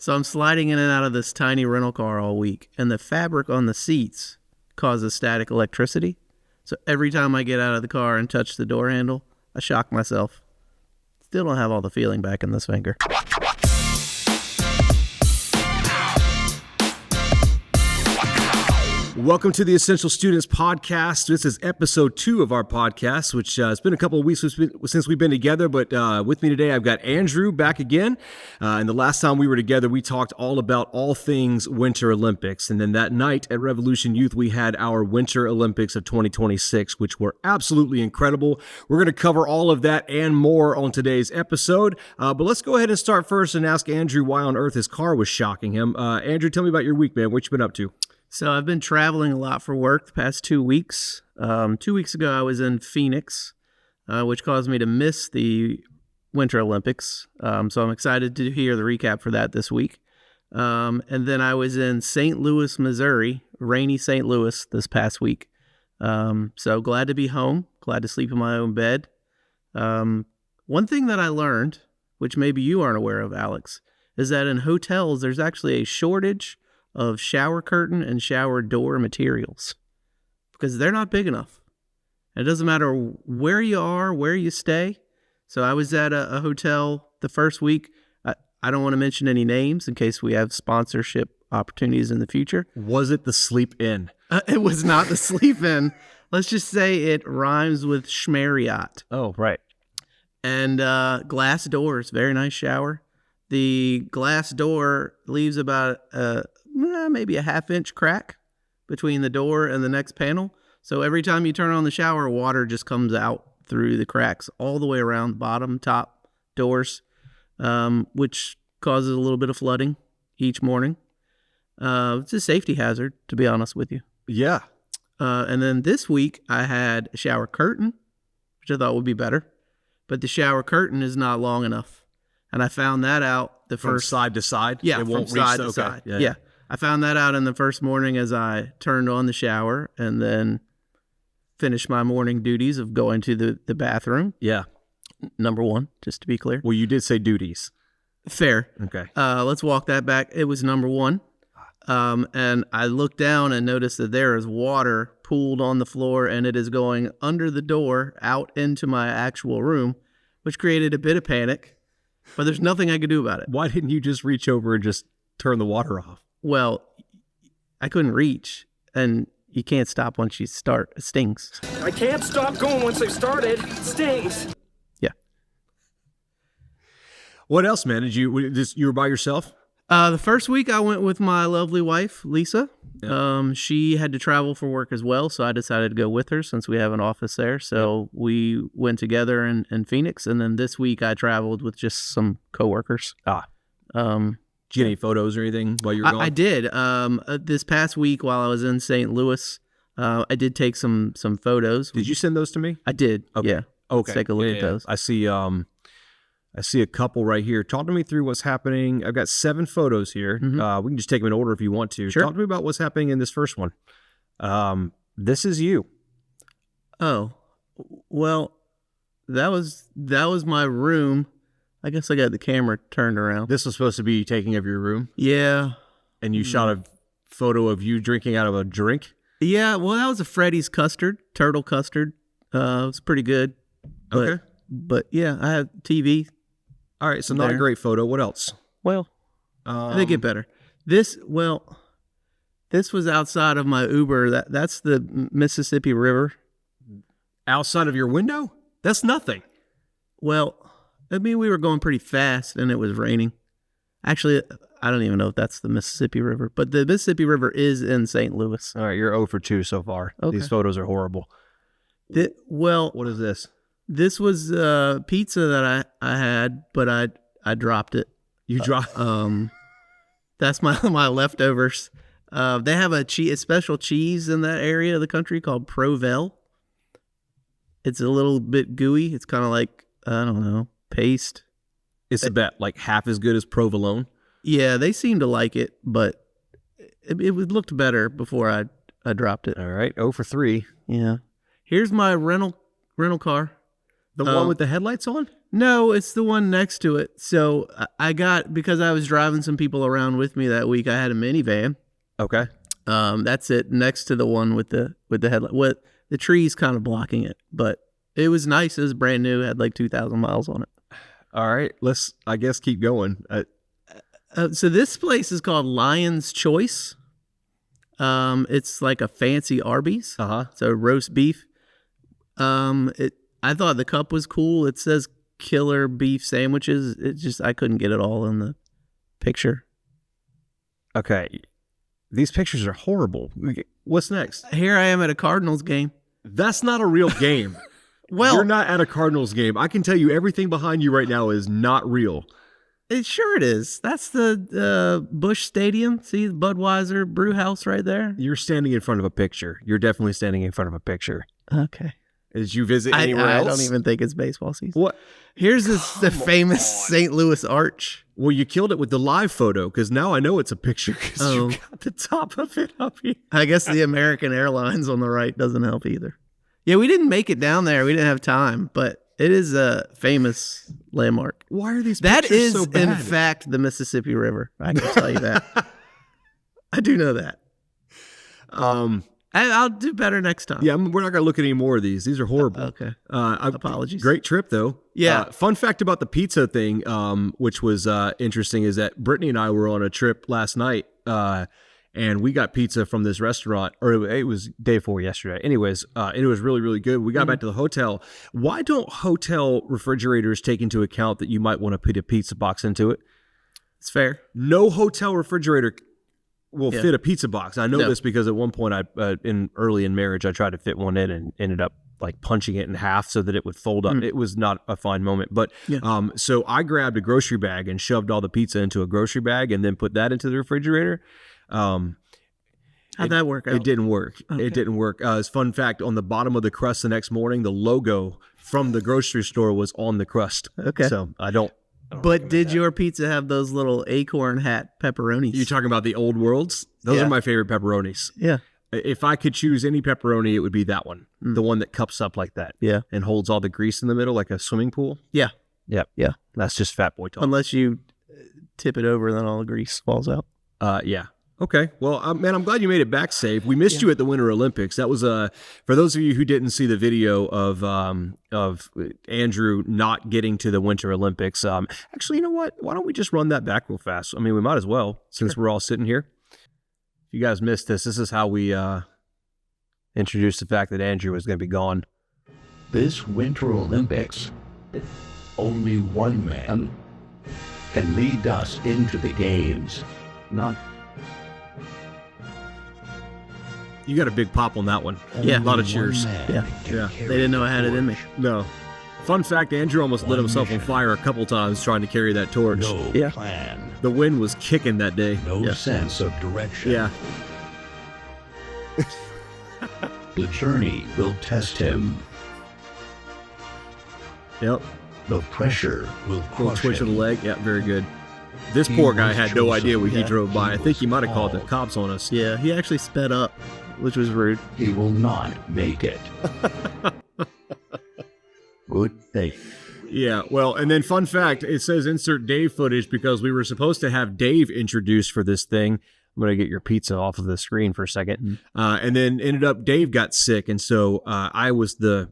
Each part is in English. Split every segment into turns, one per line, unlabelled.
So I'm sliding in and out of this tiny rental car all week, and the fabric on the seats causes static electricity. So every time I get out of the car and touch the door handle, I shock myself. Still don't have all the feeling back in this finger.
Welcome to the Essential Students Podcast. This is episode 2 of our podcast, which it's been a couple of weeks since we've been together, but with me today I've got Andrew back again. And the last time we were together, we talked all about all things Winter Olympics. And then that night at Revolution Youth, we had our Winter Olympics of 2026, which were absolutely incredible. We're going to cover all of that and more on today's episode. But let's go ahead and start first and ask Andrew why on earth his car was shocking him. Andrew, tell me about your week, man. What you been up to?
So I've been traveling a lot for work the past 2 weeks. 2 weeks ago, I was in Phoenix, which caused me to miss the Winter Olympics. So I'm excited to hear the recap for that this week. And then I was in St. Louis, Missouri, rainy St. Louis this past week. So glad to be home, glad to sleep in my own bed. One thing that I learned, which maybe you aren't aware of, Alex, is that in hotels, there's actually a shortage of shower curtain and shower door materials because they're not big enough. And it doesn't matter where you are, where you stay. So I was at a hotel the first week. I don't want to mention any names in case we have sponsorship opportunities in the future.
Was it the Sleep Inn?
It was not the Sleep Inn. Let's just say it rhymes with Schmariot.
Oh, right.
And glass doors, very nice shower. The glass door leaves about maybe a half-inch crack between the door and the next panel. So every time you turn on the shower, water just comes out through the cracks all the way around bottom, top doors, which causes a little bit of flooding each morning. It's a safety hazard, to be honest with you.
Yeah.
And then this week, I had a shower curtain, which I thought would be better. But the shower curtain is not long enough. And I found that out
From side to side?
Yeah,
it won't
from side
reach
to side.
Okay.
Yeah. I found that out in the first morning as I turned on the shower and then finished my morning duties of going to the bathroom.
Yeah.
Number one, just to be clear.
Well, you did say duties.
Fair.
Okay.
Let's walk that back. It was number one. And I looked down and noticed that there is water pooled on the floor and it is going under the door out into my actual room, which created a bit of panic. But there's nothing I could do about it.
Why didn't you just reach over and just turn the water off?
Well, I couldn't reach, and you can't stop once you start. It stings.
I can't stop going once I've started. It stings.
Yeah.
What else, man? You were by yourself?
The first week I went with my lovely wife, Lisa.
Yeah.
She had to travel for work as well, so I decided to go with her since we have an office there. So we went together in Phoenix, and then this week I traveled with just some coworkers.
Did you get any photos or anything while you were gone?
I did. This past week while I was in St. Louis, I did take some photos.
Did you send those to me?
I did.
Okay.
Yeah.
Okay.
Let's take a look at those.
I see a couple right here. Talk to me through what's happening. I've got 7 photos here. We can just take them in order if you want to.
Sure.
Talk to me about what's happening in this first one. This is you.
Oh, well, that was my room. I guess I got the camera turned around.
This was supposed to be taking of your room.
Yeah.
And you shot a photo of you drinking out of a drink?
Yeah, well, that was a Freddy's custard, turtle custard. It was pretty good.
Okay.
But yeah, I have TV.
All right, so not a great photo. What else?
Well, they get better. This was outside of my Uber. That's the Mississippi River.
Outside of your window? That's nothing.
Well, I mean, we were going pretty fast and it was raining. Actually, I don't even know if that's the Mississippi River, but the Mississippi River is in St. Louis.
All right, you're 0 for 2 so far.
Okay.
These photos are horrible. What is this?
This was pizza that I had, but I dropped it.
You dropped?
That's my leftovers. They have a special cheese in that area of the country called Provel. It's a little bit gooey. It's kind of like, I don't know, paste.
It's about like half as good as provolone.
Yeah, they seem to like it, but it looked better before I dropped it.
All right, 0 for 3.
Yeah. Here's my rental car.
The one with the headlights on?
No, it's the one next to it. So I got, because I was driving some people around with me that week, I had a minivan.
Okay.
That's it, next to the one with the headlight. What, the trees kind of blocking it, but it was nice. It was brand new. It had like 2,000 miles on it.
All right. Let's, I guess, keep going.
So this place is called Lion's Choice. It's like a fancy Arby's. So roast beef. I thought the cup was cool. It says killer beef sandwiches. It just, I couldn't get it all in the picture.
Okay. These pictures are horrible. What's next?
Here I am at a Cardinals game.
That's not a real game.
Well,
you're not at a Cardinals game. I can tell you everything behind you right now is not real.
Sure it is. That's the Busch Stadium. See the Budweiser brew house right there?
You're standing in front of a picture. You're definitely standing in front of a picture.
Okay.
Did you visit anywhere
I
else?
I don't even think it's baseball season.
What?
Here's the famous St. Louis Arch.
Well, you killed it with the live photo because now I know it's a picture because
Oh.
you got the top of it up here.
I guess the American Airlines on the right doesn't help either. Yeah, we didn't make it down there. We didn't have time, but it is a famous landmark.
Why are these
That
pictures
is,
so bad?
in fact, the Mississippi River. I can tell you that. I do know that. I'll do better next time.
Yeah, we're not going to look at any more of these. These are horrible.
Okay.
Apologies. Great trip, though.
Yeah.
Fun fact about the pizza thing, which was interesting, is that Brittany and I were on a trip last night, and we got pizza from this restaurant, or it was day 4 yesterday. Anyways, it was really, really good. We got back to the hotel. Why don't hotel refrigerators take into account that you might want to put a pizza box into it?
It's fair.
No hotel refrigerator will
Yeah.
fit a pizza box. I know
No.
this because at one point, early in marriage, I tried to fit one in and ended up like punching it in half so that it would fold up. It was not a fine moment. But
Yeah.
so I grabbed a grocery bag and shoved all the pizza into a grocery bag and then put that into the refrigerator.
How'd that work out?
It didn't work.
Okay.
It didn't work. As fun fact, on the bottom of the crust the next morning, the logo from the grocery store was on the crust.
Okay.
So I don't
But did your pizza have those little acorn hat pepperonis?
You talking about the old worlds? Those
Yeah.
are my favorite pepperonis.
Yeah.
If I could choose any pepperoni, it would be that one. The one that cups up like that.
Yeah.
And holds all the grease in the middle like a swimming pool.
Yeah.
Yep.
Yeah.
That's just fat boy talk.
Unless you tip it over, then all the grease falls out.
Yeah. Okay. Well, man, I'm glad you made it back safe. We missed you at the Winter Olympics. That was for those of you who didn't see the video of Andrew not getting to the Winter Olympics. Actually, you know what? Why don't we just run that back real fast? I mean, we might as well since we're all sitting here. If you guys missed this, this is how we introduced the fact that Andrew was going to be gone.
This Winter Olympics, only one man can lead us into the games. Not
You got a big pop on that one.
Yeah.
A lot of
one
cheers.
man
Yeah.
can
Yeah.
carry
They didn't know I had it in me.
No. Fun fact, Andrew almost lit
One
himself on
mission.
fire a couple times trying to carry that torch.
no
Yeah.
plan,
The wind was kicking that day.
no
Yeah.
sense of direction.
Yeah.
The journey will test him.
Yep.
The pressure will
Little
crush
twitch of
him.
the leg. Yeah, very good. This
He
poor guy
was
had no
chosen.
idea when he
Yeah.
drove by. I think he might have called the
called.
cops on us.
Yeah, he actually sped up, which was rude.
He will not make it. Good thing.
Yeah, well, and then fun fact, it says insert Dave footage because we were supposed to have Dave introduced for this thing. I'm going to get your pizza off of the screen for a second. And then ended up Dave got sick, and so I was the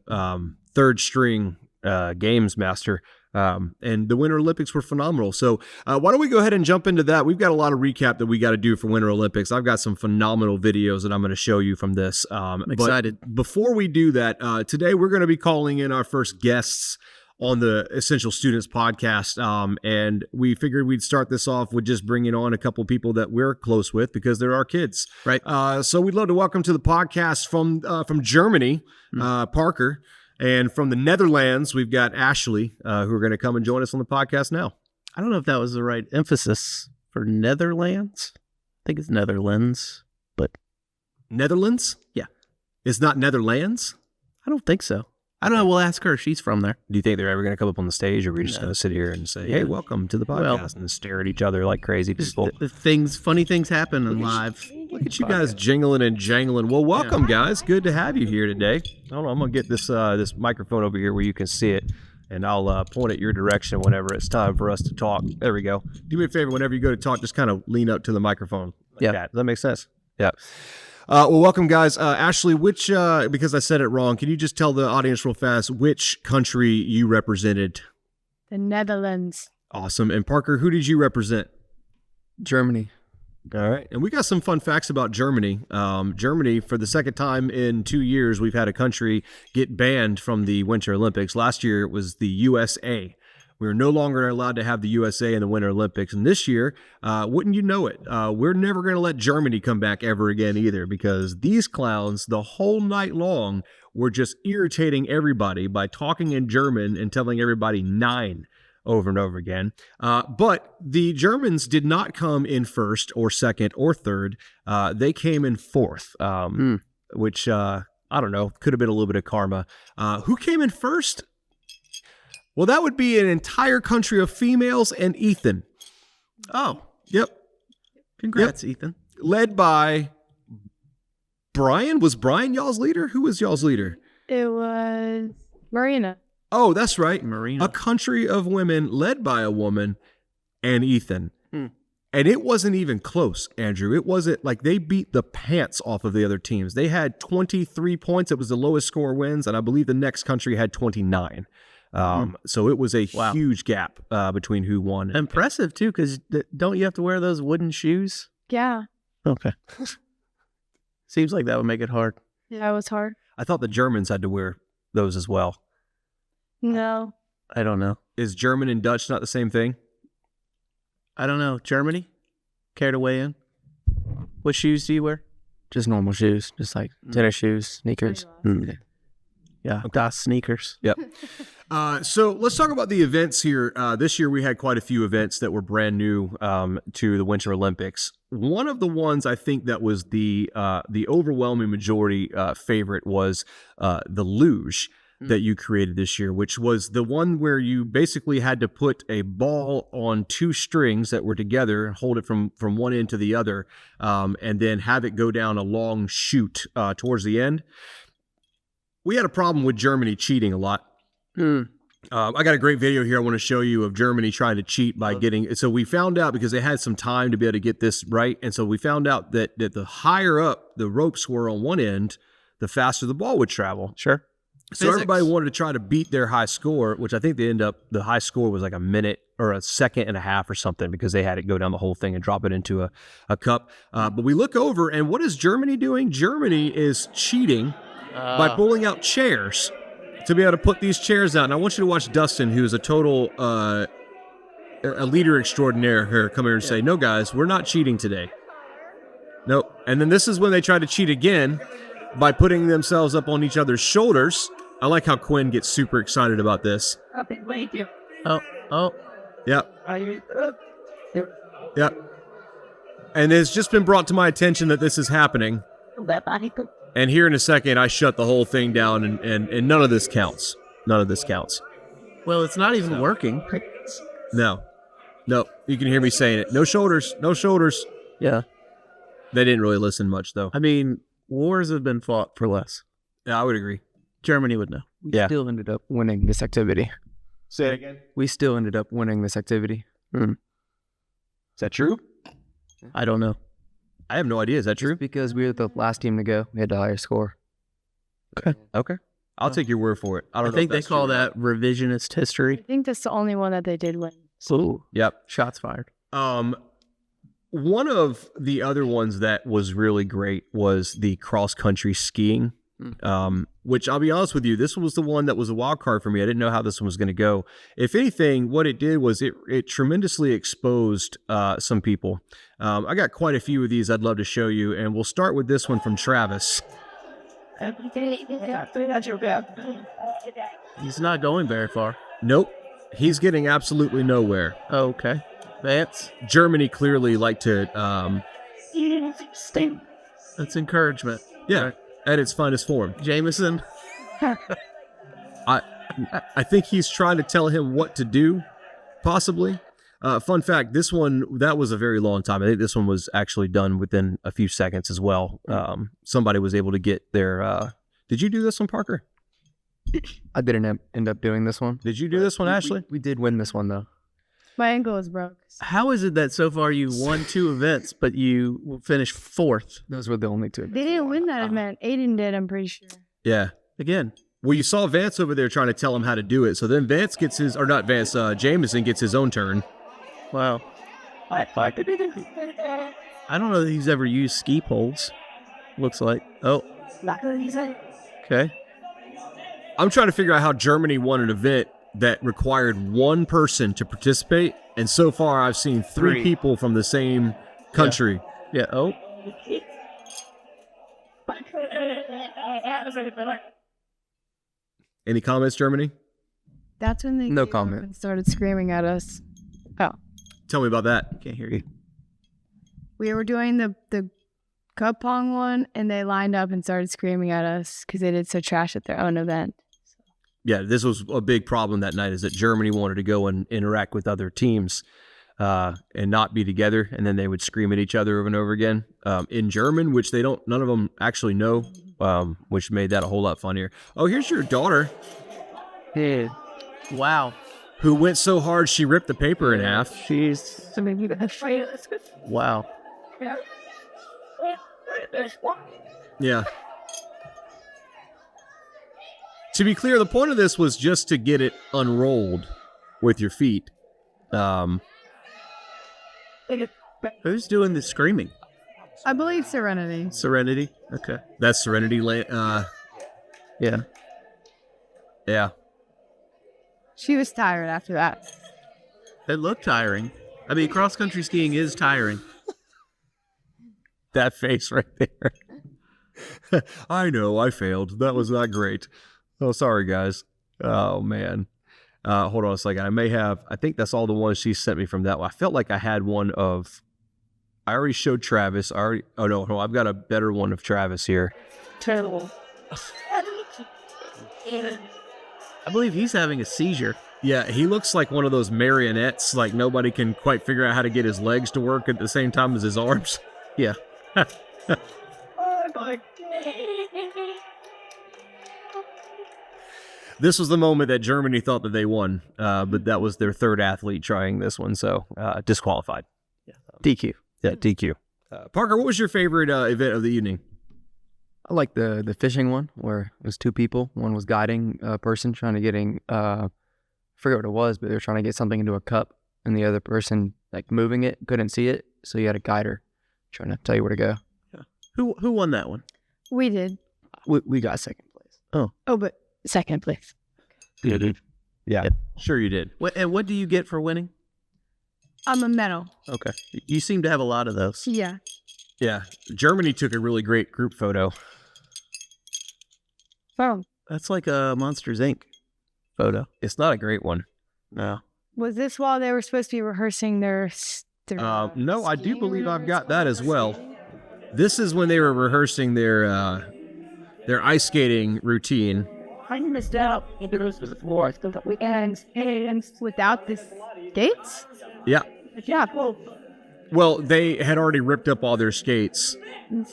third string games master. And the Winter Olympics were phenomenal. So why don't we go ahead and jump into that? We've got a lot of recap that we got to do for Winter Olympics. I've got some phenomenal videos that I'm going to show you from this. I'm
excited.
Before we do that, today we're going to be calling in our first guests on the Essential Students podcast. And we figured we'd start this off with just bringing on a couple people that we're close with because they're our kids.
Right.
So we'd love to welcome to the podcast from Germany, Parker. And from the Netherlands, we've got Ashley, who are going to come and join us on the podcast now.
I don't know if that was the right emphasis for Netherlands. I think it's Netherlands, but
Netherlands?
Yeah.
It's not Netherlands?
I don't think so. I don't know. We'll ask her. She's from there.
Do you think they're ever going to come up on the stage, or are we just
No.
going to sit here and say,
Yeah.
hey, welcome to the podcast,
Well,
and stare at each other like crazy
Just
people?
funny things happen in live.
Look at you guys jingling and jangling. Well, welcome, guys. Good to have you here today. I don't know. I'm going to get this this microphone over here where you can see it. and I'll point at your direction whenever it's time for us to talk. There we go. Do me a favor, whenever you go to talk, just kind of lean up to the microphone. Like that. Does that make sense? Yeah. Well, welcome, guys. Ashley, which, because I said it wrong, can you just tell the audience real fast which country you represented?
The Netherlands.
Awesome. And Parker, who did you represent?
Germany.
All right. And we got some fun facts about Germany. Germany, for the second time in 2 years, we've had a country get banned from the Winter Olympics. Last year, it was the USA. We are no longer allowed to have the USA in the Winter Olympics. And this year, wouldn't you know it, we're never going to let Germany come back ever again either, because these clowns, the whole night long, were just irritating everybody by talking in German and telling everybody nine over and over again. But the Germans did not come in first or second or third. They came in fourth, which, I don't know, could have been a little bit of karma. Who came in first? Well, that would be an entire country of females and Ethan.
Oh,
Yep.
congrats, Ethan.
Led by Brian. Was Brian y'all's leader? Who was y'all's leader?
It was Marina.
Oh, that's right.
Marina.
A country of women led by a woman and Ethan. And it wasn't even close, Andrew. It wasn't like they beat the pants off of the other teams. They had 23 points. It was the lowest score wins. And I believe the next country had 29. So it was a huge gap between who won.
Impressive, too, because don't you have to wear those wooden shoes?
Yeah.
Okay. Seems like that would make it hard.
Yeah, it was hard.
I thought the Germans had to wear those as well.
No.
I don't know.
Is German and Dutch not the same thing?
I don't know. Germany? Care to weigh in? What shoes do you wear?
Just normal shoes, just like tennis shoes, sneakers.
Yeah, Das sneakers.
Yep. So let's talk about the events here. This year we had quite a few events that were brand new to the Winter Olympics. One of the ones I think that was the overwhelming majority favorite was the luge that you created this year, which was the one where you basically had to put a ball on two strings that were together and hold it from one end to the other, and then have it go down a long chute towards the end. We had a problem with Germany cheating a lot. I got a great video here I want to show you of Germany trying to cheat by getting... So we found out, because they had some time to be able to get this right, and so we found out that the higher up the ropes were on one end, the faster the ball would travel.
Sure.
So everybody wanted to try to beat their high score, which I think the high score was like a minute or a second and a half or something, because they had it go down the whole thing and drop it into a cup. But we look over, and what is Germany doing? Germany is cheating by pulling out chairs to be able to put these chairs out. And I want you to watch Dustin, who's a total a leader extraordinaire here, come here and say, no, guys, we're not cheating today. Nope. And then this is when they try to cheat again by putting themselves up on each other's shoulders. I like how Quinn gets super excited about this.
Oh.
Yep. Yep. And it's just been brought to my attention that this is happening. And here in a second, I shut the whole thing down, and none of this counts. None of this counts.
Well, it's not even working.
No. You can hear me saying it. No shoulders. No shoulders.
Yeah.
They didn't really listen much, though.
I mean, wars have been fought for less.
Yeah, I would agree.
Germany would know.
We still ended up winning this activity.
Say it again.
We still ended up winning this activity.
Is that true?
I don't know.
I have no idea. Is that true?
Just because we were the last team to go. We had the higher score.
Okay. I'll take your word for it. I
I
don't know
think
if
they
that's
call
true or not.
that revisionist history.
I think that's the only one that they did win.
Ooh.
Yep.
Shots fired.
One of the other ones that was really great was the cross-country skiing, which I'll be honest with you, this was the one that was a wild card for me. I didn't know how this one was going to go. If anything, what it did was it tremendously exposed some people. I got quite a few of these I'd love to show you, and we'll start with this one from Travis.
He's not going very far.
Nope. He's getting absolutely nowhere.
Oh, okay. Vance.
Germany clearly like to...
That's encouragement.
yeah, at its finest form.
Jameson.
I think he's trying to tell him what to do, possibly. Fun fact, this one, that was a very long time. I think this one was actually done within a few seconds as well. Somebody was able to get their... did you do this one, Parker?
I didn't end up doing this one.
Did you do this one, Ashley?
We did win this one though.
My ankle is broke.
How is it that so far you won 2 events, but you finished 4th?
Those were the only 2.
They didn't win that event. Aiden did, I'm pretty sure.
Yeah.
Again,
Well, you saw Vance over there trying to tell him how to do it. So then Vance gets his, or not Vance, Jameson gets his own turn.
wow. I don't know that he's ever used ski poles. Looks like. Oh. Okay.
I'm trying to figure out how Germany won an event that required one person to participate. And so far, I've seen 3 people from the same country.
Yeah. Oh.
Any comments, Germany?
That's when they
No
gave up
comment.
and started screaming at us. Oh.
Tell me about that.
Can't hear you.
We were doing the cup pong one, and they lined up and started screaming at us because they did so trash at their own event.
Yeah, this was a big problem that night, is that Germany wanted to go and interact with other teams and not be together, and then they would scream at each other over and over again in German, which none of them actually know, which made that a whole lot funnier. Oh, here's your daughter.
Yeah.
Wow.
Who went so hard she ripped the paper in half.
She's
Wow.
Yeah. To be clear, the point of this was just to get it unrolled with your feet.
Who's doing the screaming?
I believe Serenity.
Serenity? Okay.
That's Serenity.
Yeah.
Yeah.
She was tired after that.
It looked tiring. I mean, cross-country skiing is tiring.
That face right there. I know, I failed. That was not great. Oh, sorry, guys. Oh, man. Hold on a second. I think that's all the ones she sent me from that one. I felt like I had one of, I already showed Travis. Oh, no, I've got a better one of Travis here.
Terrible. I believe he's having a seizure.
Yeah, he looks like one of those marionettes, like nobody can quite figure out how to get his legs to work at the same time as his arms.
Yeah.
This was the moment that Germany thought that they won, but that was their 3rd athlete trying this one, so disqualified.
DQ.
Yeah, DQ. Parker, what was your favorite event of the evening?
I like the fishing one where it was 2 people. One was guiding a person trying to I forget what it was, but they were trying to get something into a cup, and the other person like moving it, couldn't see it, so you had a guider trying to tell you where to go.
Yeah. Who won that one?
We did.
We got 2nd place.
Oh, but second place.
Yeah, sure you did.
And what do you get for winning?
I'm a medal.
Okay. You seem to have a lot of those.
Yeah.
Yeah, Germany took a really great group photo.
Oh.
That's like a Monsters, Inc. photo.
It's not a great one.
No.
Was this while they were supposed to be rehearsing their
No, I do believe I've got that as well. This is when they were rehearsing their ice skating routine.
I missed out. It was the fourth. And without the skates?
Yeah.
Yeah.
Well, they had already ripped up all their skates. Do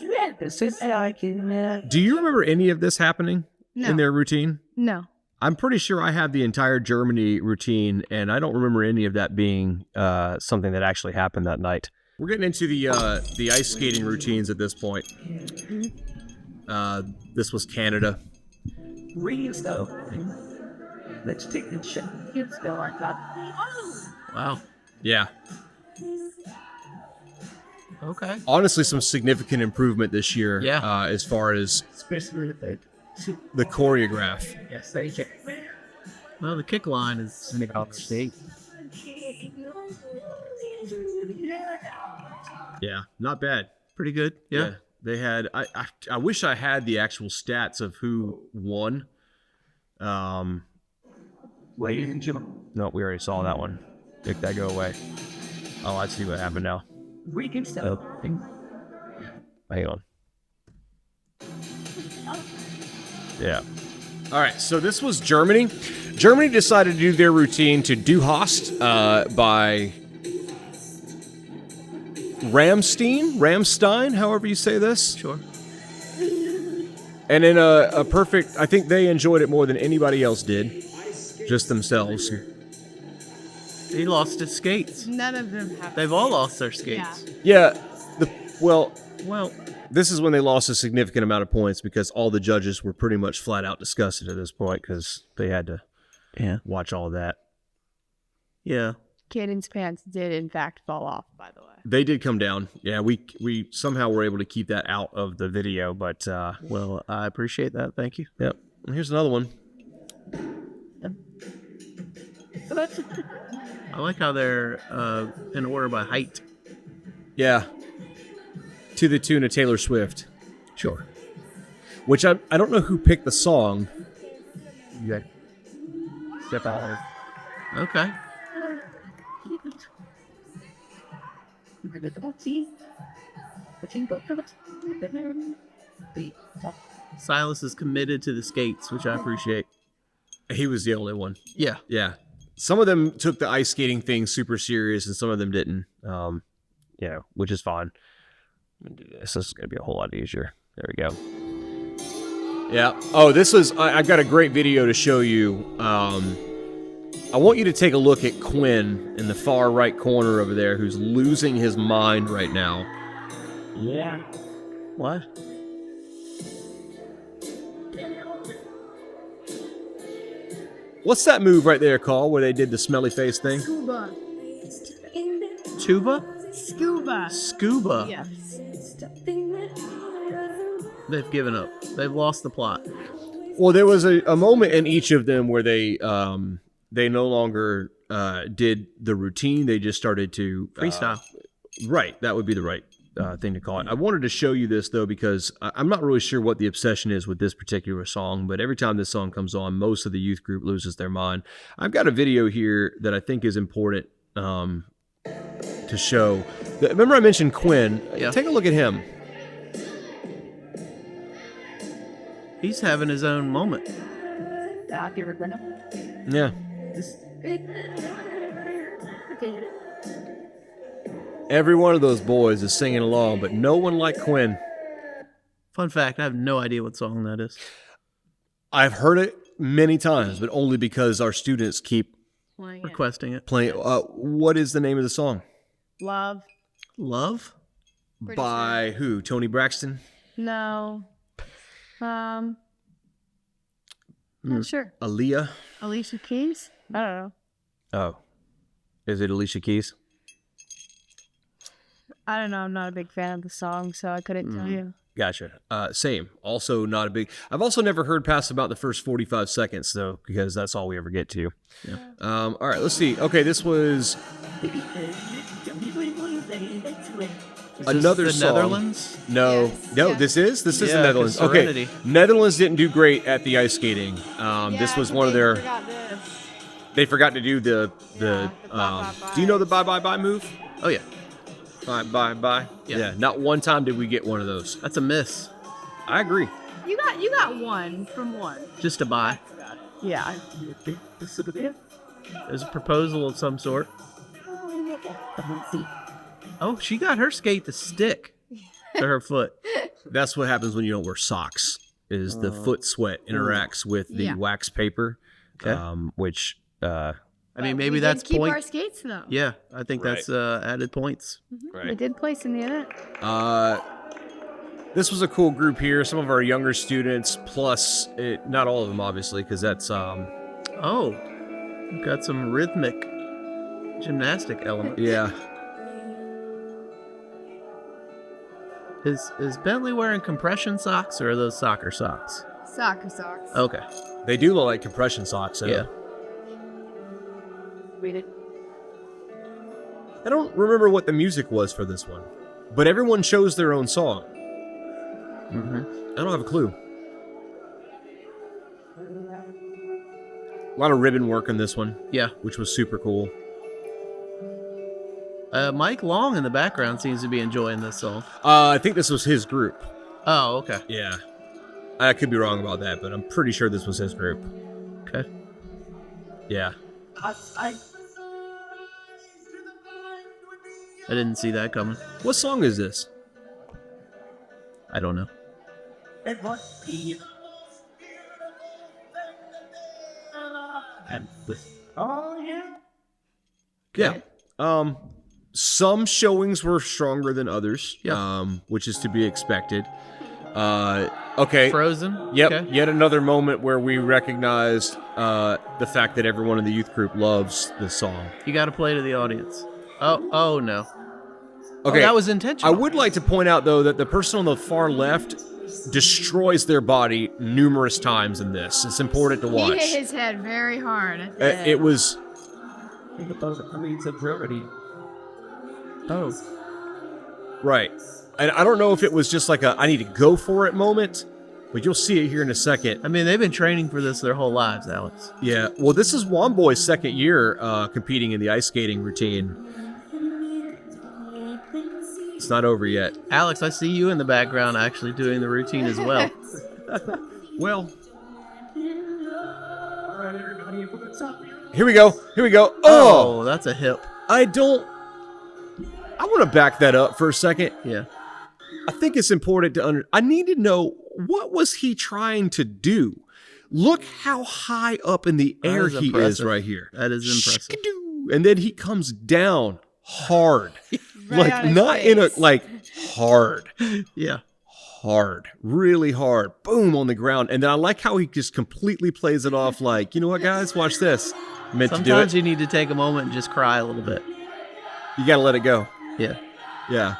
you remember any of this happening in their routine?
No.
I'm pretty sure I have the entire Germany routine, and I don't remember any of that being something that actually happened that night. We're getting into the ice skating routines at this point. This was Canada.
Let's take the shot. It's go like that.
Wow.
Yeah.
Okay.
Honestly, some significant improvement this year.
Yeah.
As far as
Especially
the choreograph.
yes, they can.
Well, the kick line is
Yeah, not bad.
pretty good. Yeah.
They had. I wish I had the actual stats of who won.
Ladies and gentlemen,
No, we already saw that one. Make that go away. Oh, I see what happened now.
we can stop.
Hang on. Yeah. All right, so this was Germany. Germany decided to do their routine to Du Hast by Ramstein, however you say this.
Sure.
And in a perfect, I think they enjoyed it more than anybody else did, just themselves.
He lost his skates.
None of them have.
They've all lost their skates.
Yeah, well,
Well,
this is when they lost a significant amount of points because all the judges were pretty much flat out disgusted at this point because they had to watch all of that.
yeah.
Caden's pants did in fact fall off, by the way.
They did come down. Yeah, we somehow were able to keep that out of the video, but
Well, I appreciate that. Thank you.
yep. And here's another one.
I like how they're in order by height.
Yeah. To the tune of Taylor Swift.
Sure.
Which I don't know who picked the song.
You got step out.
Okay. Silas is committed to the skates, which I appreciate.
He was the only one.
Yeah.
Yeah. Some of them took the ice skating thing super serious and some of them didn't. Yeah, which is fine. I'm gonna do this. This is gonna be a whole lot easier. There we go. Yeah. Oh, this was I've got a great video to show you. I want you to take a look at Quinn in the far right corner over there who's losing his mind right now.
Yeah. What?
What's that move right there, Carl, where they did the smelly face thing?
Scuba.
Tuba?
Scuba.
Scuba.
Yes.
They've given up. They've lost the plot.
Well, there was a moment in each of them where they no longer did the routine. They just started to
Freestyle.
Right. That would be the right thing to call it. I wanted to show you this, though, because I'm not really sure what the obsession is with this particular song, but every time this song comes on, most of the youth group loses their mind. I've got a video here that I think is important to show. Remember I mentioned Quinn?
Yeah.
Take a look at him.
He's having his own moment.
Yeah. Every one of those boys is singing along, but no one like Quinn.
Fun fact, I have no idea what song that is.
I've heard it many times, but only because our students keep
Requesting it.
playing. What is the name of the song?
Love.
Love?
Pretty
By who? Tony Braxton?
No. Not sure.
Aaliyah?
Alicia Keys? I don't know.
Oh. Is it Alicia Keys?
I don't know. I'm not a big fan of the song, so I couldn't tell you.
Gotcha. Same. Also not a big... I've also never heard past about the first 45 seconds, though, because that's all we ever get to.
Yeah.
All right, let's see. Okay, this was... Another
the
song.
Netherlands?
No,
Yes,
no,
yes.
this is the
Yeah,
Netherlands.
'cause
Okay,
Serenity.
Netherlands didn't do great at the ice skating. This was one of their. They forgot to do the.
the bye, bye,
Do you know the
bye.
bye move?
Oh, yeah.
Bye.
Yeah.
Not one time did we get one of those.
That's a miss.
I agree.
You got one from one.
Just a buy.
Yeah.
There's a proposal of some sort. Oh, she got her skate to stick to her foot.
That's what happens when you don't wear socks. Is the foot sweat interacts with the
Yeah.
wax paper,
Okay.
which.
I mean, maybe
we
that's
did keep
point.
our skates though.
Yeah, I think
Right.
that's added points.
We did place in the event.
This was a cool group here. Some of our younger students, plus not all of them, obviously, because that's
Oh, we've got some rhythmic gymnastic element.
yeah.
Is Bentley wearing compression socks or are those soccer socks?
Soccer socks.
Okay.
They do look like compression socks.
Yeah.
Read it.
I don't remember what the music was for this one, but everyone chose their own song.
Mm-hmm.
I don't have a clue. A lot of ribbon work in this one,
Yeah.
which was super cool.
Mike Long in the background seems to be enjoying this song.
I think this was his group.
Oh, okay.
Yeah. I could be wrong about that, but I'm pretty sure this was his group.
Okay.
Yeah.
I didn't see that coming.
What song is this?
I don't know.
It must be. And this. Oh, yeah.
Yeah. Some showings were stronger than others,
Yeah.
which is to be expected. Okay.
Frozen.
Yep.
Okay.
Yet another moment where we recognized the fact that everyone in the youth group loves this song.
You got to play to the audience. Oh no.
Okay.
Oh, that was intentional.
I would like to point out, though, that the person on the far left destroys their body numerous times in this. It's important to watch.
He hit his head very hard.
It was...
Think about it. I mean, it's a priority.
Oh.
Right. And I don't know if it was just like a I need to go for it moment, but you'll see it here in a second.
I mean, they've been training for this their whole lives, Alex.
Yeah. Well, this is Womboy's second year competing in the ice skating routine. It's not over yet.
Alex, I see you in the background actually doing the routine as well.
Well, here we go. Here we go. Oh,
That's a hip.
I want to back that up for a second.
Yeah.
I think it's important to I need to know, what was he trying to do? Look how high up in the
That
air
is
he is
impressive.
right here.
That is impressive.
Skidoo. And then he comes down hard.
Right
like
on his
not in a
face.
like hard.
Yeah.
Hard. Really hard. Boom on the ground. And then I like how he just completely plays it off like, you know what, guys? Watch this. Meant to do
Sometimes
it.
you need to take a moment and just cry a little bit.
You got to let it go.
Yeah.
Yeah.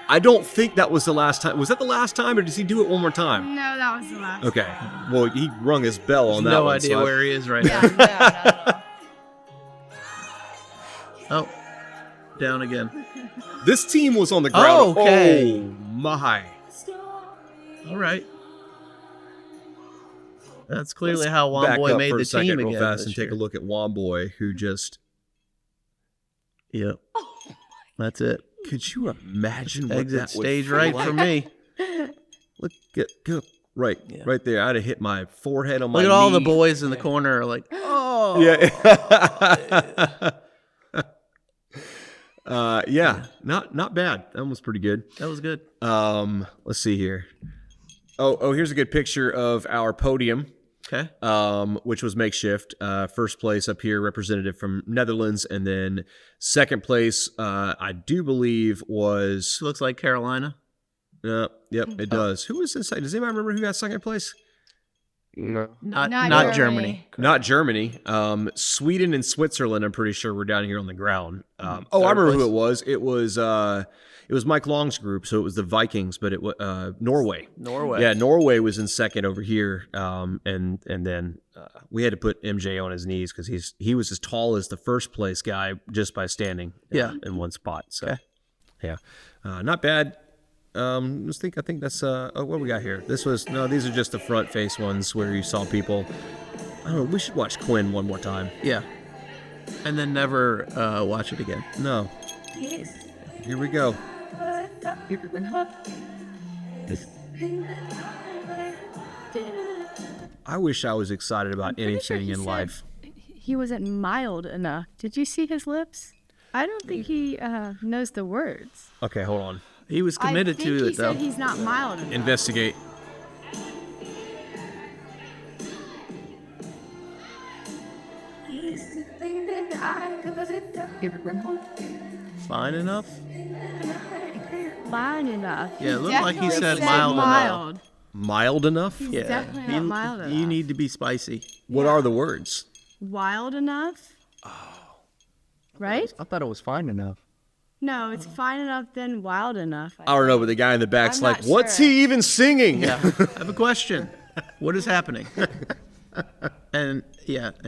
I don't think that was the last time. Was that the last time, or does he do it one more time?
No, that was the last.
Okay. Well, he rung his bell on that
No
one.
idea
so I-
where he is right
Yeah,
now.
no.
Oh. Down again.
This team was on the ground.
Okay.
Oh, my.
All right. That's clearly how
Back
Womboy
up
made
for
the
a second
team
real
again.
fast
this
and take
year.
a look at Womboy, who just...
Yep. That's it.
Could you imagine what
Exit
that would
stage
feel
right
like?
for me.
Look at right,
Yeah.
right there. I'd have hit my forehead on my
Look at all the
knee.
boys in the corner are like, oh.
Yeah. Yeah. Not bad. That one was pretty good.
That was good.
Let's see here. Oh, here's a good picture of our podium,
Okay.
which was makeshift. First place up here, representative from Netherlands, and then second place, I do believe was.
Looks like Carolina.
Yep, it does. Who was inside? Does anybody remember who got second place?
No.
Not Germany.
Not Germany. Sweden and Switzerland. I'm pretty sure were down here on the ground. I
Third
remember who
place.
it was. It was Mike Long's group, so it was the Vikings, but it was Norway.
Norway.
Yeah, Norway was in second over here, and then we had to put MJ on his knees because he was as tall as the first place guy just by standing. In one spot. So,
Okay.
yeah, not bad. I think that's what we got here. These are just the front face ones where you saw people. I don't know. We should watch Quinn one more time.
Yeah. And then never watch it again.
No.
Yes.
Here we go. I wish I was excited about
pretty sure
anything
he
in
said-
life.
He wasn't mild enough. Did you see his lips? I don't think he knows the words.
Okay, hold on.
He was committed
I think
to
he
it, though.
said he's not mild enough.
Investigate.
Fine enough?
Fine enough.
Yeah, it looked like he
Definitely
said mild enough.
Mild enough?
He's
Yeah.
definitely not mild enough.
You need to be spicy.
What are the words?
Wild enough? Right?
I thought it was fine enough.
No, it's fine enough then wild enough.
I don't know, but the guy in the back's
I'm
like,
not
what's
sure.
he even singing?
Yeah. I have a question. What is happening? And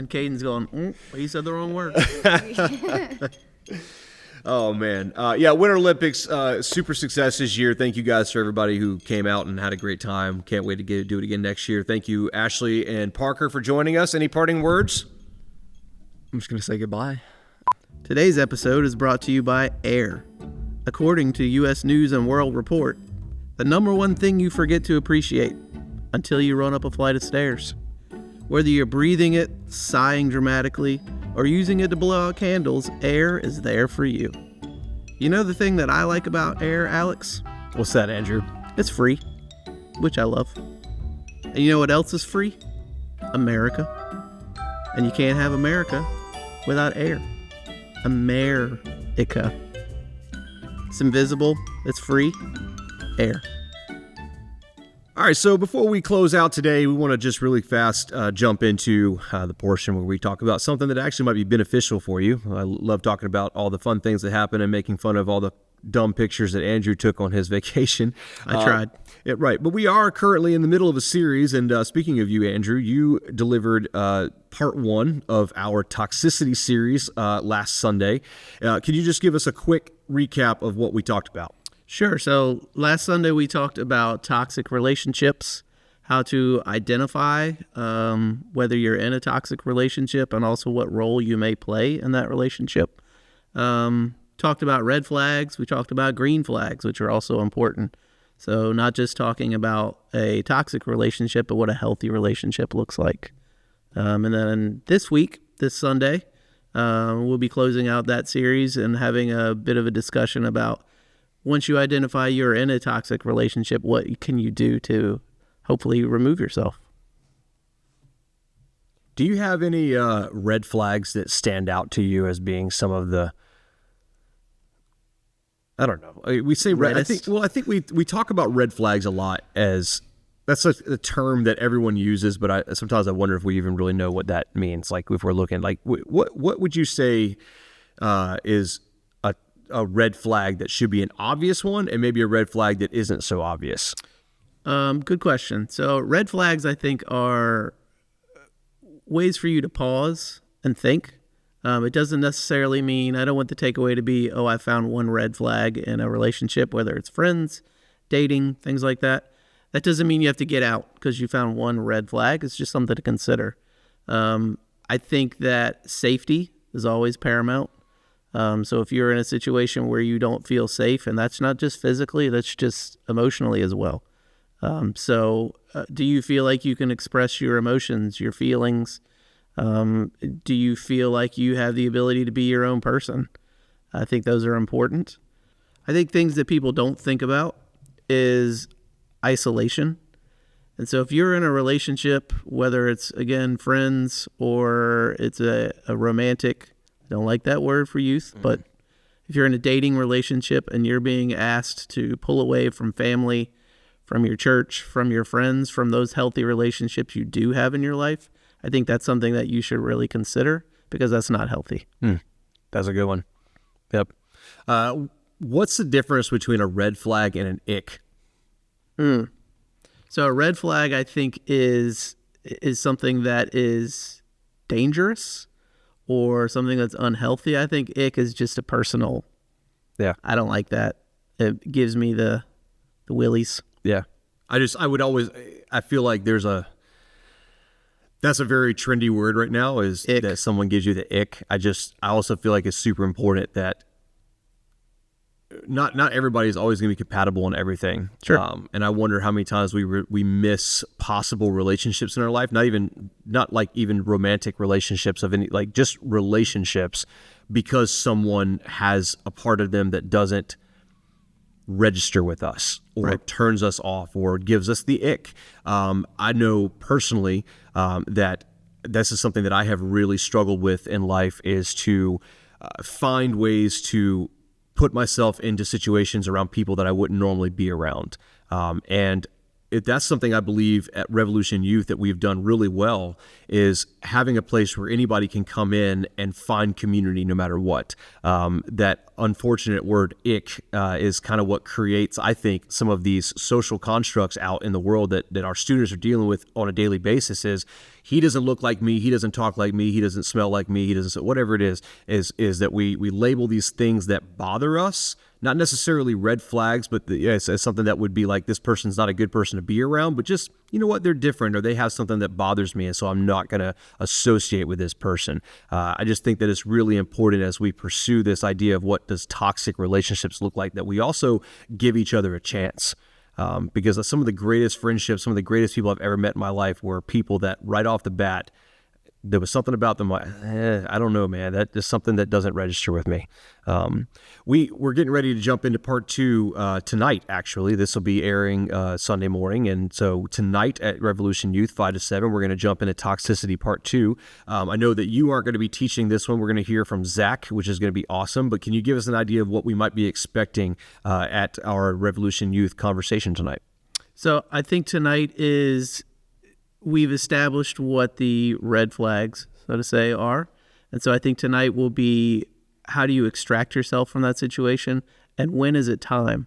Caden's going, he said the wrong word.
Oh, man. Winter Olympics, super success this year. Thank you guys for everybody who came out and had a great time. Can't wait to do it again next year. Thank you, Ashley and Parker, for joining us. Any parting words?
I'm just going to say goodbye.
Today's episode is brought to you by air. According to U.S. News and World Report, the number one thing you forget to appreciate until you run up a flight of stairs. Whether you're breathing it, sighing dramatically, or using it to blow out candles, air is there for you. You know the thing that I like about air, Alex?
What's that, Andrew?
It's free. which I love. And you know what else is free? America. And you can't have America without air. America. It's invisible. It's free. Air.
All right, so before we close out today, we want to just really fast jump into the portion where we talk about something that actually might be beneficial for you. I love talking about all the fun things that happen and making fun of all the dumb pictures that Andrew took on his vacation.
I tried.
Right, but we are currently in the middle of a series, and speaking of you, Andrew, you delivered part 1 of our Toxicity series last Sunday. Can you just give us a quick recap of what we talked about?
Sure. So last Sunday we talked about toxic relationships, how to identify whether you're in a toxic relationship, and also what role you may play in that relationship. Talked about red flags. We talked about green flags, which are also important. So not just talking about a toxic relationship, but what a healthy relationship looks like. And then this Sunday, we'll be closing out that series and having a bit of a discussion about, once you identify you're in a toxic relationship, what can you do to hopefully remove yourself?
Do you have any red flags that stand out to you as being some of the, I don't know, we say red, I think we talk about red flags a lot as, that's a term that everyone uses, but sometimes I wonder if we even really know what that means. Like if we're looking, like what would you say is a red flag that should be an obvious one, and maybe a red flag that isn't so obvious?
Good question. So red flags, I think, are ways for you to pause and think. It doesn't necessarily mean, I don't want the takeaway to be, oh, I found one red flag in a relationship, whether it's friends, dating, things like that. That doesn't mean you have to get out because you found one red flag. It's just something to consider. I think that safety is always paramount. So if you're in a situation where you don't feel safe, and that's not just physically, that's just emotionally as well. Do you feel like you can express your emotions, your feelings? Do you feel like you have the ability to be your own person? I think those are important. I think things that people don't think about is isolation. And so if you're in a relationship, whether it's, again, friends or it's a romantic, I don't like that word for youth, but if you're in a dating relationship and you're being asked to pull away from family, from your church, from your friends, from those healthy relationships you do have in your life, I think that's something that you should really consider, because that's not healthy.
That's a good one. Yep. What's the difference between a red flag and an ick?
So a red flag, I think, is something that is dangerous or something that's unhealthy. I think ick is just a personal.
Yeah.
I don't like that. It gives me the willies.
Yeah. I feel like that's a very trendy word right now, is ick. That someone gives you the ick. I also feel like it's super important that not everybody's always going to be compatible in everything.
Sure.
And I wonder how many times we miss possible relationships in our life, not like even romantic relationships of any, like just relationships, because someone has a part of them that doesn't register with us, or turns us off, or gives us the ick. I know personally that this is something that I have really struggled with in life, is to find ways to put myself into situations around people that I wouldn't normally be around. And that's something I believe at Revolution Youth that we've done really well, is having a place where anybody can come in and find community no matter what. That unfortunate word ick is kind of what creates, I think, some of these social constructs out in the world that our students are dealing with on a daily basis. Is he doesn't look like me, he doesn't talk like me, he doesn't smell like me, he doesn't, whatever it is that we label these things that bother us, not necessarily red flags, but as something that would be like, this person's not a good person to be around, but just, you know what, they're different, or they have something that bothers me, and so I'm not going to associate with this person. I just think that it's really important, as we pursue this idea of what does toxic relationships look like, that we also give each other a chance. Because some of the greatest friendships, some of the greatest people I've ever met in my life were people that right off the bat, there was something about them. I don't know, man. That is something that doesn't register with me. We're getting ready to jump into part 2 tonight. Actually, this will be airing Sunday morning, and so tonight at Revolution Youth 5 to 7, we're going to jump into Toxicity part 2. I know that you aren't going to be teaching this one. We're going to hear from Zach, which is going to be awesome. But can you give us an idea of what we might be expecting at our Revolution Youth conversation tonight?
So I think tonight is we've established what the red flags, so to say, are. And so I think tonight will be how do you extract yourself from that situation and when is it time?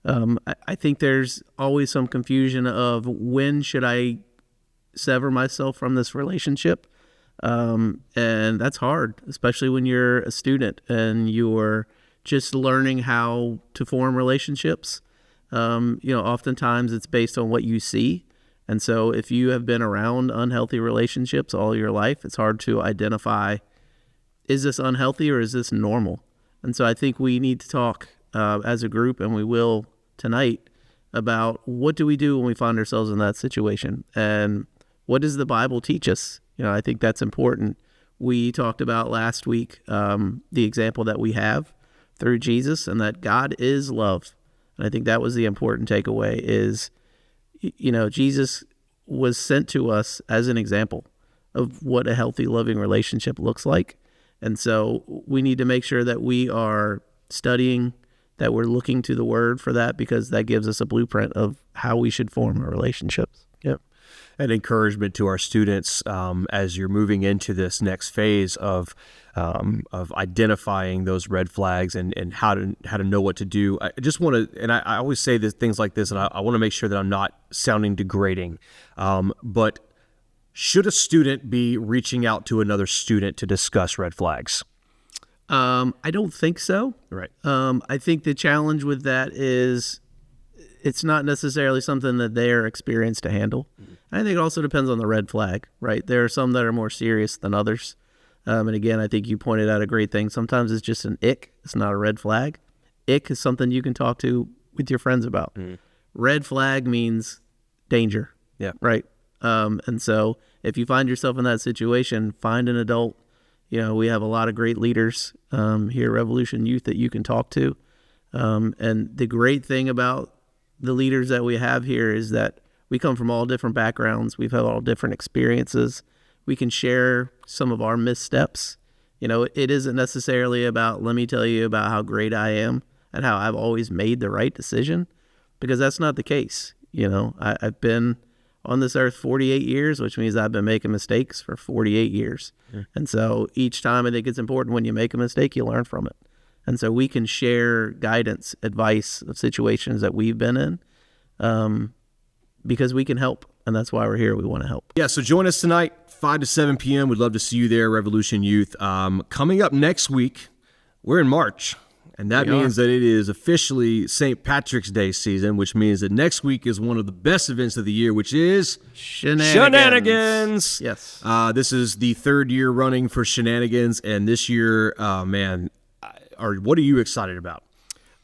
I think there's always some confusion of when should I sever myself from this relationship? And that's hard, especially when you're a student and you're just learning how to form relationships. Oftentimes it's based on what you see. And so if you have been around unhealthy relationships all your life, it's hard to identify, is this unhealthy or is this normal? And so I think we need to talk as a group, and we will tonight, about what do we do when we find ourselves in that situation? And what does the Bible teach us? I think that's important. We talked about last week the example that we have through Jesus, and that God is love. And I think that was the important takeaway is, Jesus was sent to us as an example of what a healthy, loving relationship looks like. And so we need to make sure that we are studying, that we're looking to the Word for that, because that gives us a blueprint of how we should form our relationships.
Yep. And encouragement to our students as you're moving into this next phase of identifying those red flags and how to know what to do. I just want to, and I always say things like this, and I want to make sure that I'm not sounding degrading, but should a student be reaching out to another student to discuss red flags?
I don't think so.
Right.
I think the challenge with that is it's not necessarily something that they're experienced to handle. Mm-hmm. I think it also depends on the red flag, right? There are some that are more serious than others. And again, I think you pointed out a great thing. Sometimes it's just an ick. It's not a red flag. Ick is something you can talk to with your friends about. Mm-hmm. Red flag means danger.
Yeah.
Right. And so if you find yourself in that situation, find an adult. We have a lot of great leaders here at Revolution Youth that you can talk to. And the great thing about the leaders that we have here is that we come from all different backgrounds. We've had all different experiences. We can share some of our missteps. It isn't necessarily about, let me tell you about how great I am and how I've always made the right decision, because that's not the case. I've been on this earth 48 years, which means I've been making mistakes for 48 years. Yeah. And so each time I think it's important when you make a mistake, you learn from it. And so we can share guidance, advice of situations that we've been in because we can help. And that's why we're here. We want to help.
Yeah, so join us tonight, 5 to 7 p.m. We'd love to see you there, Revolution Youth. Coming up next week, we're in March. And that means that it is officially St. Patrick's Day season, which means that next week is one of the best events of the year, which is Shenanigans.
Yes.
This is the third year running for Shenanigans. And this year, what are you excited about?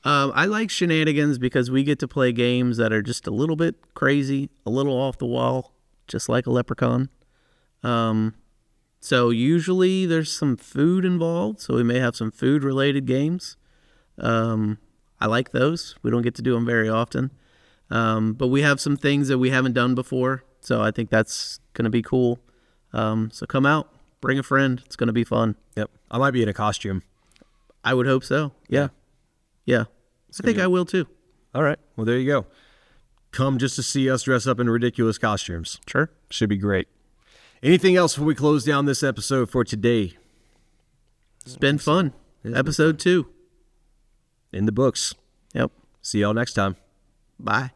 I like Shenanigans because we get to play games that are just a little bit crazy, a little off the wall, just like a leprechaun. So usually there's some food involved, so we may have some food-related games. I like those. We don't get to do them very often. But we have some things that we haven't done before, so I think that's going to be cool. So come out, bring a friend. It's going to be fun.
Yep. I might be in a costume.
I would hope so. Yeah. I think I will too.
All right. Well, there you go. Come just to see us dress up in ridiculous costumes.
Sure.
Should be great. Anything else before we close down this episode for today?
It's been fun. Episode 2.
In the books.
Yep.
See y'all next time.
Bye.